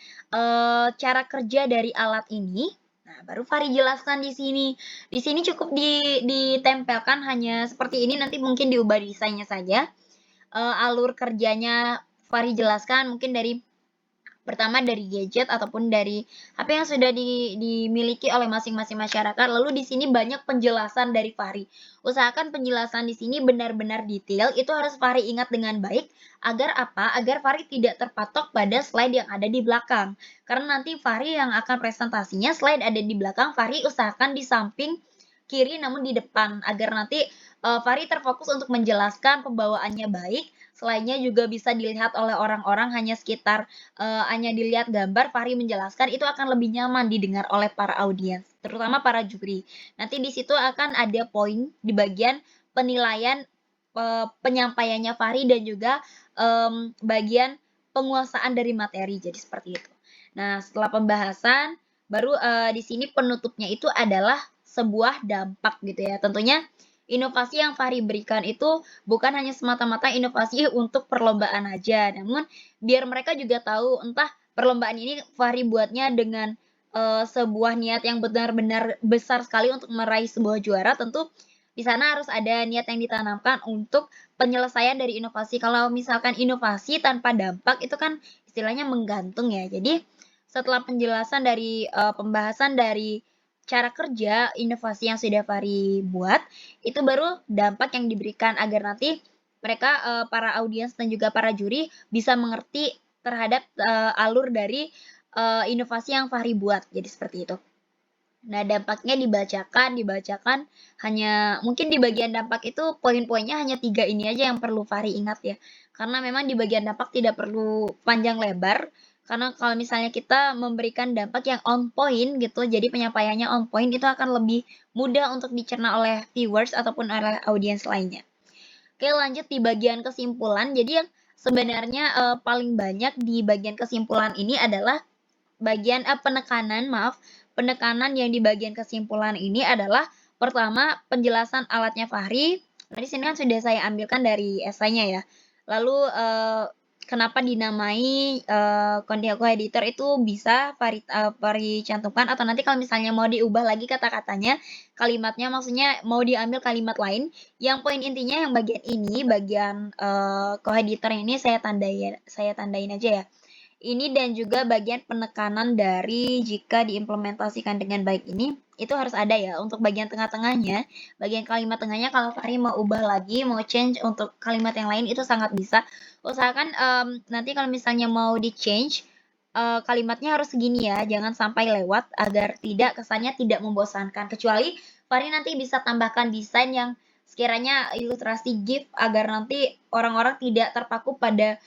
cara kerja dari alat ini? Nah, baru Fahri jelaskan di sini. Di sini cukup ditempelkan hanya seperti ini, nanti mungkin diubah desainnya saja. Alur kerjanya Fahri jelaskan mungkin pertama dari gadget ataupun dari HP yang sudah dimiliki oleh masing-masing masyarakat. Lalu di sini banyak penjelasan dari Fahri. Usahakan penjelasan di sini benar-benar detail. Itu harus Fahri ingat dengan baik. Agar apa? Agar Fahri tidak terpatok pada slide yang ada di belakang. Karena nanti Fahri yang akan presentasinya, slide ada di belakang, Fahri usahakan di samping kiri namun di depan. Agar nanti Fahri terfokus untuk menjelaskan pembawaannya baik. Slide-nya juga bisa dilihat oleh orang-orang hanya dilihat gambar, Fahri menjelaskan, itu akan lebih nyaman didengar oleh para audiens, terutama para juri. Nanti di situ akan ada poin di bagian penilaian penyampaiannya Fahri dan juga bagian penguasaan dari materi. Jadi seperti itu. Nah, setelah pembahasan, baru di sini penutupnya itu adalah sebuah dampak gitu ya. Tentunya inovasi yang Fahri berikan itu bukan hanya semata-mata inovasi untuk perlombaan aja, namun biar mereka juga tahu entah perlombaan ini Fahri buatnya dengan sebuah niat yang benar-benar besar sekali untuk meraih sebuah juara, tentu di sana harus ada niat yang ditanamkan untuk penyelesaian dari inovasi. Kalau misalkan inovasi tanpa dampak itu kan istilahnya menggantung ya. Jadi setelah penjelasan dari pembahasan dari cara kerja inovasi yang sudah Fahri buat, itu baru dampak yang diberikan agar nanti mereka para audiens dan juga para juri bisa mengerti terhadap alur dari inovasi yang Fahri buat. Jadi seperti itu. Nah, dampaknya dibacakan hanya mungkin di bagian dampak itu poin-poinnya hanya 3 ini aja yang perlu Fahri ingat ya. Karena memang di bagian dampak tidak perlu panjang lebar, karena kalau misalnya kita memberikan dampak yang on point gitu, jadi penyampaiannya on point itu akan lebih mudah untuk dicerna oleh viewers ataupun oleh audiens lainnya. Oke, lanjut di bagian kesimpulan. Jadi yang sebenarnya paling banyak di bagian kesimpulan ini adalah bagian penekanan yang di bagian kesimpulan ini adalah pertama penjelasan alatnya Fahri. Nah, di sini kan sudah saya ambilkan dari esainya ya. Lalu kenapa dinamai Kondiako Editor itu bisa Fahri cantumkan atau nanti kalau misalnya mau diubah lagi kata-katanya, kalimatnya maksudnya mau diambil kalimat lain. Yang poin intinya yang bagian ini, bagian co-editor ini saya tandain aja ya. Ini dan juga bagian penekanan dari jika diimplementasikan dengan baik ini, itu harus ada ya. Untuk bagian tengah-tengahnya, bagian kalimat tengahnya kalau Fahri mau ubah lagi, mau change untuk kalimat yang lain itu sangat bisa. Usahakan nanti kalau misalnya mau di-change, kalimatnya harus segini ya, jangan sampai lewat agar tidak kesannya tidak membosankan. Kecuali Fahri nanti bisa tambahkan desain yang sekiranya ilustrasi GIF agar nanti orang-orang tidak terpaku pada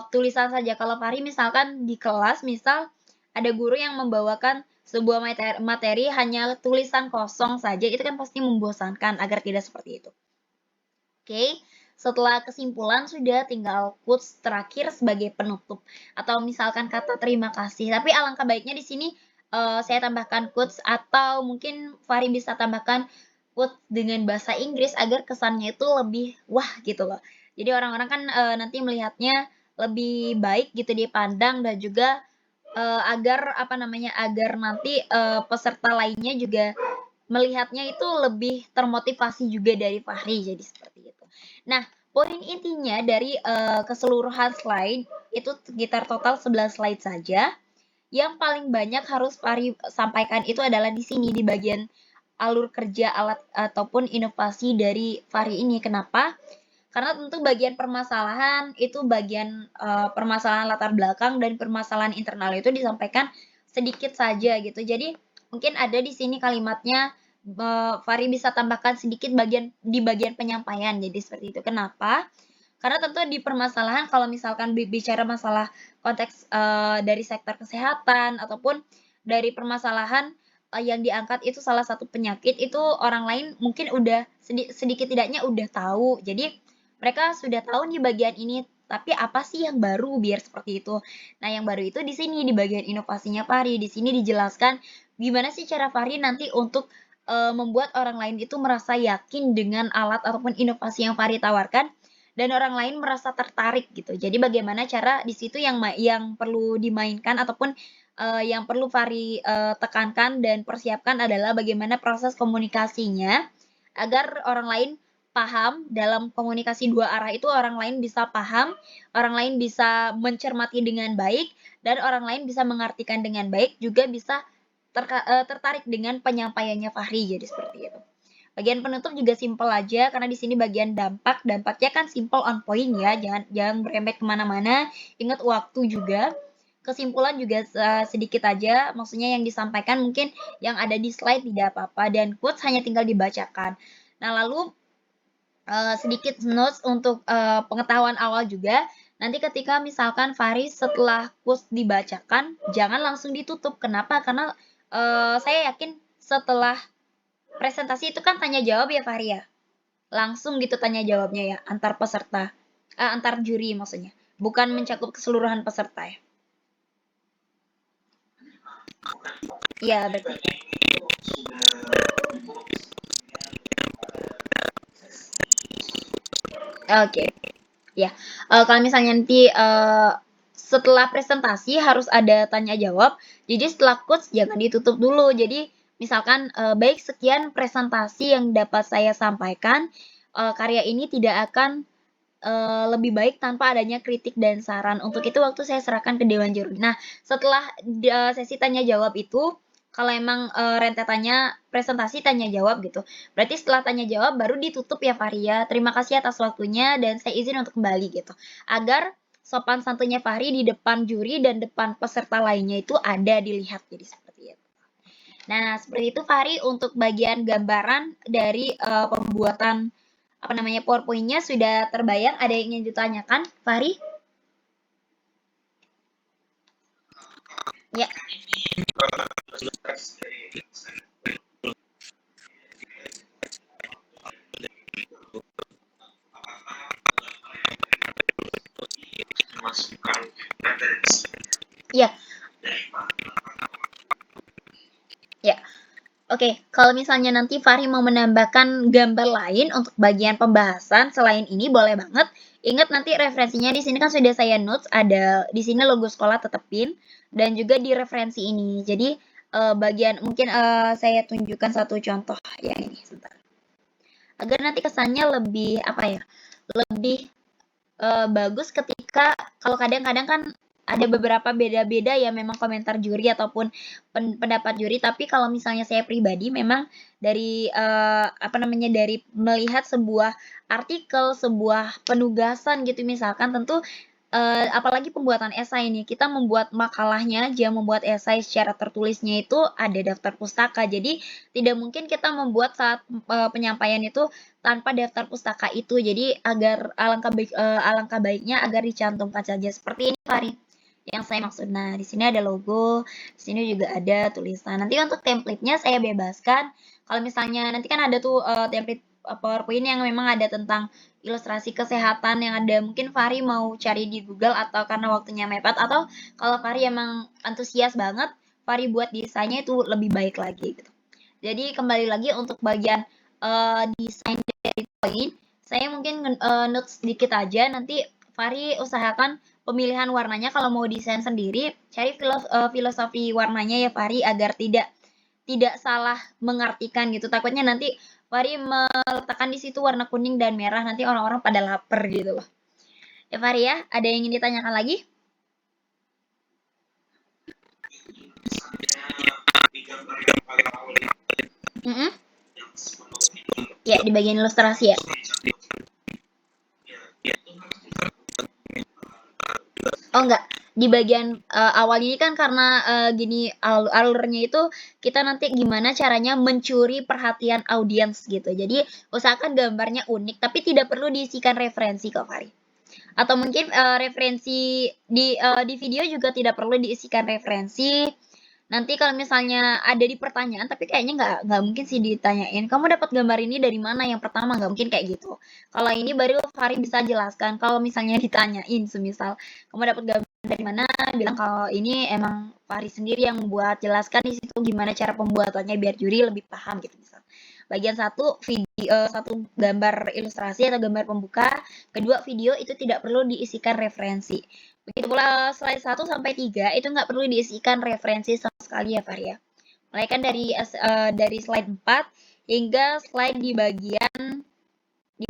tulisan saja. Kalau Fahri misalkan di kelas, misal ada guru yang membawakan sebuah materi hanya tulisan kosong saja, itu kan pasti membosankan agar tidak seperti itu. Oke, setelah kesimpulan sudah tinggal quotes terakhir sebagai penutup atau misalkan kata terima kasih. Tapi alangkah baiknya di sini saya tambahkan quotes atau mungkin Fahri bisa tambahkan quotes dengan bahasa Inggris agar kesannya itu lebih wah gitu loh. Jadi orang-orang kan nanti melihatnya lebih baik gitu dipandang dan juga agar apa namanya agar nanti peserta lainnya juga melihatnya itu lebih termotivasi juga dari Fahri, jadi seperti itu. Nah, poin intinya dari keseluruhan slide itu sekitar total 11 slide saja. Yang paling banyak harus Fahri sampaikan itu adalah di sini di bagian alur kerja alat ataupun inovasi dari Fahri ini. Kenapa? Karena tentu bagian permasalahan itu bagian permasalahan latar belakang dan permasalahan internal itu disampaikan sedikit saja gitu. Jadi mungkin ada di sini kalimatnya Fahri bisa tambahkan sedikit di bagian penyampaian. Jadi seperti itu. Kenapa? Karena tentu di permasalahan kalau misalkan bicara masalah konteks dari sektor kesehatan ataupun dari permasalahan yang diangkat itu salah satu penyakit itu orang lain mungkin udah sedikit tidaknya udah tahu. Jadi mereka sudah tahu nih bagian ini, tapi apa sih yang baru biar seperti itu. Nah, yang baru itu di sini di bagian inovasinya Fahri. Di sini dijelaskan gimana sih cara Fahri nanti untuk membuat orang lain itu merasa yakin dengan alat ataupun inovasi yang Fahri tawarkan dan orang lain merasa tertarik gitu. Jadi bagaimana cara di situ yang perlu dimainkan ataupun yang perlu Fahri tekankan dan persiapkan adalah bagaimana proses komunikasinya agar orang lain paham dalam komunikasi dua arah itu orang lain bisa paham, orang lain bisa mencermati dengan baik, dan orang lain bisa mengartikan dengan baik, juga bisa tertarik dengan penyampaiannya Fahri, jadi seperti itu. Bagian penutup juga simpel aja, karena di sini bagian dampaknya kan simple on point ya, jangan berembet kemana-mana, ingat waktu juga. Kesimpulan juga sedikit aja, maksudnya yang disampaikan mungkin yang ada di slide tidak apa-apa, dan quotes hanya tinggal dibacakan. Nah, lalu sedikit notes untuk pengetahuan awal juga. Nanti ketika misalkan Fahri setelah quotes dibacakan, jangan langsung ditutup. Kenapa? Karena saya yakin setelah presentasi itu kan tanya jawab ya Fahri ya. Langsung gitu tanya jawabnya ya antar peserta, antar juri maksudnya. Bukan mencakup keseluruhan peserta ya. Iya betul. Oke. Ya, kalau misalnya nanti setelah presentasi harus ada tanya jawab. Jadi setelah quotes jangan ditutup dulu. Jadi misalkan baik sekian presentasi yang dapat saya sampaikan. Karya ini tidak akan lebih baik tanpa adanya kritik dan saran. Untuk itu waktu saya serahkan ke dewan juri. Nah, setelah sesi tanya jawab itu kalau emang rentetannya presentasi tanya jawab gitu. Berarti setelah tanya jawab baru ditutup ya Faria. Terima kasih atas waktunya dan saya izin untuk kembali gitu. Agar sopan santunnya Fahri di depan juri dan depan peserta lainnya itu ada dilihat jadi seperti itu. Nah, seperti itu Fahri untuk bagian gambaran dari pembuatan apa namanya PowerPoint-nya sudah terbayang. Ada yang ingin ditanyakan, Fahri? Ya. Ya. Ya. Oke, kalau misalnya nanti Fahri mau menambahkan gambar lain untuk bagian pembahasan selain ini boleh banget. Ingat nanti referensinya di sini kan sudah saya notes, ada di sini logo sekolah tetepin dan juga di referensi ini. Jadi bagian mungkin saya tunjukkan satu contoh ya ini sebentar. Agar nanti kesannya lebih apa ya? Lebih bagus ketika kalau kadang-kadang kan ada beberapa beda-beda ya memang komentar juri ataupun pendapat juri, tapi kalau misalnya saya pribadi memang dari apa namanya dari melihat sebuah artikel, sebuah penugasan gitu misalkan tentu apalagi pembuatan esai nih, kita membuat makalahnya aja, membuat esai secara tertulisnya itu ada daftar pustaka. Jadi tidak mungkin kita membuat saat, penyampaian itu tanpa daftar pustaka itu. Jadi agar alangkah baiknya agar dicantumkan saja. Seperti ini Fahri, yang saya maksud. Nah, di sini ada logo, di sini juga ada tulisan. Nanti untuk template-nya saya bebaskan. Kalau misalnya nanti kan ada tuh, template, PowerPoint yang memang ada tentang ilustrasi kesehatan yang ada mungkin Fahri mau cari di Google atau karena waktunya mepet atau kalau Fahri emang antusias banget, Fahri buat desainnya itu lebih baik lagi gitu. Jadi kembali lagi untuk bagian desain dari poin, saya mungkin notes sedikit aja nanti Fahri usahakan pemilihan warnanya kalau mau desain sendiri, cari filosofi warnanya ya Fahri agar tidak salah mengartikan gitu. Takutnya nanti Fahri meletakkan di situ warna kuning dan merah, nanti orang-orang pada lapar gitu loh. Ya Fahri ya, ada yang ingin ditanyakan lagi? Mm -mm. Ya, di bagian ilustrasi ya. Oh enggak, di bagian awal ini kan karena gini alurnya itu kita nanti gimana caranya mencuri perhatian audiens gitu. Jadi usahakan gambarnya unik tapi tidak perlu diisikan referensi kok Fari. Atau mungkin referensi di video juga tidak perlu diisikan referensi. Nanti kalau misalnya ada di pertanyaan, tapi kayaknya nggak mungkin sih ditanyain, kamu dapat gambar ini dari mana yang pertama, nggak mungkin kayak gitu. Kalau ini baru Fahri bisa jelaskan, kalau misalnya ditanyain, semisal, kamu dapat gambar dari mana, bilang kalau ini emang Fahri sendiri yang membuat, jelaskan di situ gimana cara pembuatannya biar juri lebih paham gitu misal. Bagian satu video, satu gambar ilustrasi atau gambar pembuka, kedua video itu tidak perlu diisikan referensi. Begitu pula slide 1 sampai 3 itu nggak perlu diisikan referensi sama sekali ya Fahri ya. Mulai kan dari slide 4 hingga slide di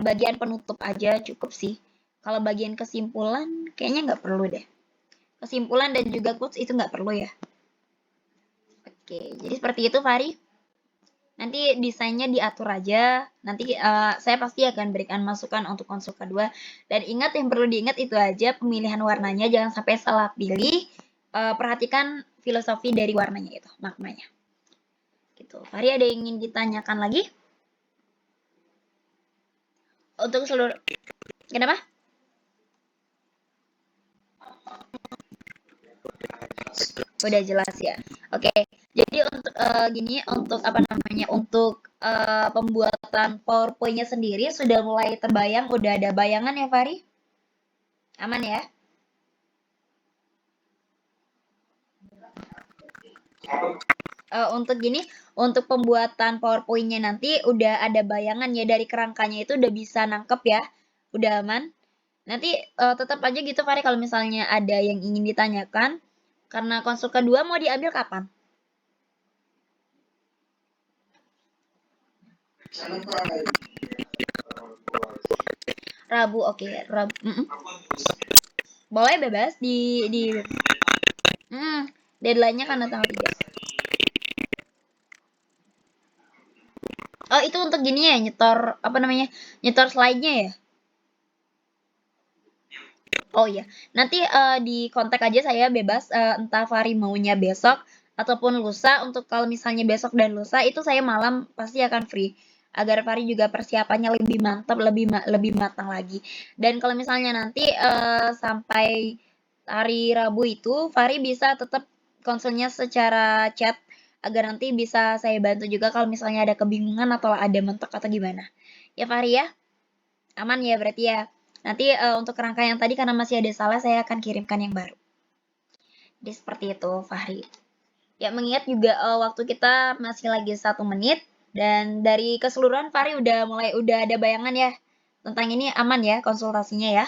bagian penutup aja cukup sih. Kalau bagian kesimpulan kayaknya nggak perlu deh. Kesimpulan dan juga quotes itu nggak perlu ya. Oke, jadi seperti itu Fahri. Nanti desainnya diatur aja. Nanti saya pasti akan berikan masukan untuk konsol kedua. Dan ingat yang perlu diingat itu aja pemilihan warnanya jangan sampai salah pilih. Perhatikan filosofi dari warnanya itu, maknanya. Gitu. Fahri ada yang ingin ditanyakan lagi? Untuk seluruh Kenapa? Udah jelas ya. Oke. Jadi untuk gini untuk apa namanya? Untuk pembuatan PowerPoint-nya sendiri sudah mulai terbayang, udah ada bayangan ya, Fahri? Aman ya? Untuk gini, untuk pembuatan PowerPoint-nya nanti udah ada bayangan ya dari kerangkanya itu udah bisa nangkep ya, udah aman. Nanti tetap aja gitu Fahri kalau misalnya ada yang ingin ditanyakan, karena konsul kedua mau diambil kapan? Rabu, oke, Rabu. Boleh bebas di deadline-nya karena tanggal 3. Oh, itu untuk gini ya, nyetor apa namanya? Nyetor slide-nya ya? Oh iya, nanti di kontak aja saya bebas entah Fahri maunya besok ataupun lusa. Untuk kalau misalnya besok dan lusa itu saya malam pasti akan free agar Fahri juga persiapannya lebih mantap, lebih matang lagi. Dan kalau misalnya nanti sampai hari Rabu itu Fahri bisa tetap konsulnya secara chat agar nanti bisa saya bantu juga kalau misalnya ada kebingungan atau ada mentok atau gimana. Ya Fahri ya? Aman ya berarti ya? Nanti untuk kerangka yang tadi karena masih ada salah, saya akan kirimkan yang baru. Jadi seperti itu, Fahri. Ya, mengingat juga waktu kita masih lagi 1 menit, dan dari keseluruhan Fahri udah ada bayangan ya tentang ini aman ya konsultasinya ya.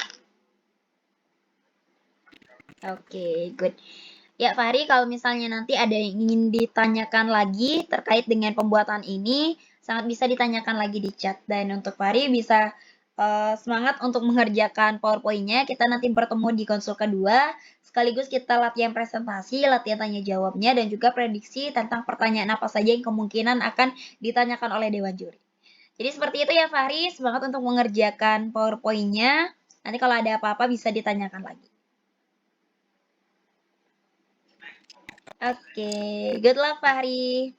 Oke, good. Ya, Fahri, kalau misalnya nanti ada yang ingin ditanyakan lagi terkait dengan pembuatan ini, sangat bisa ditanyakan lagi di chat. Dan untuk Fahri bisa semangat untuk mengerjakan PowerPoint-nya. Kita nanti bertemu di konsul kedua, sekaligus kita latihan presentasi, latihan tanya jawabnya, dan juga prediksi tentang pertanyaan apa saja yang kemungkinan akan ditanyakan oleh Dewan Juri. Jadi seperti itu ya Fahri, semangat untuk mengerjakan PowerPoint-nya. Nanti kalau ada apa-apa bisa ditanyakan lagi. Oke, good luck Fahri.